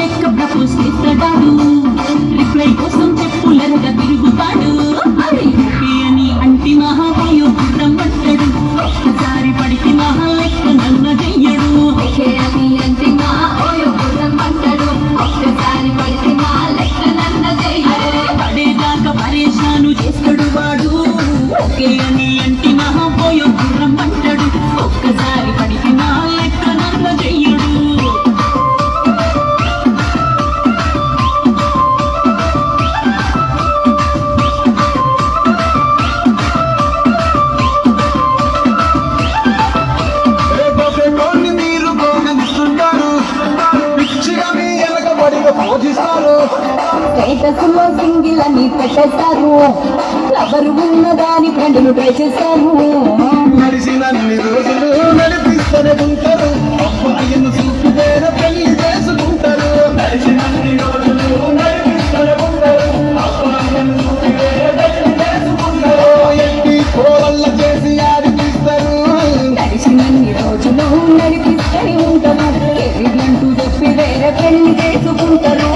లెక్క ప్రపోజ్ చేస్తాడు రిప్లై కోసం చెప్పులరగా తిరుగుతాడు అరే ఓకే అని అంటి మహాబాయో గుర్రం పట్టాడు ఒక్కసారి పడితే మహా లెక్క నన్న చెయ్యడు ఓకే అని అంటి మహాబాయో గుర్రం పట్టాడు ఒక్కసారి పడితే మహా లెక్క నన్న చెయ్యడు పడేదాకా పరేషాను చేస్తాడు వాడు ఓకే అని అంటి మహాబాయో గుర్రం పట్టాడు ఒక్కసారి పడితే మహా లెక్క నన్న చెయ్యడు స్టేటస్లో సింగిల్ అని పెట్టేస్తారు ఎవరు ఉన్నదాని ఫ్రెండ్లు ట్రై చేస్తారు నడిచినన్ని రోజులు నడిపిస్తూనే ఉంటారు అబ్బాయిని చూపుతేనే పెళ్లి చేసుకుంటారు నడిచినన్ని రోజులు నడిపిస్తూనే ఉంటారు అబ్బాయిని చూపుతేనే పెళ్లి చేసుకుంటారు ఎట్టి కోళ్ళ చేసి ఆడిపిస్తారు నడిచినన్ని రోజులు నడిపిస్తూనే ఉంటారు కెరీర్ అంటూ చెప్పి వేరే పెళ్లి చేసుకుంటారు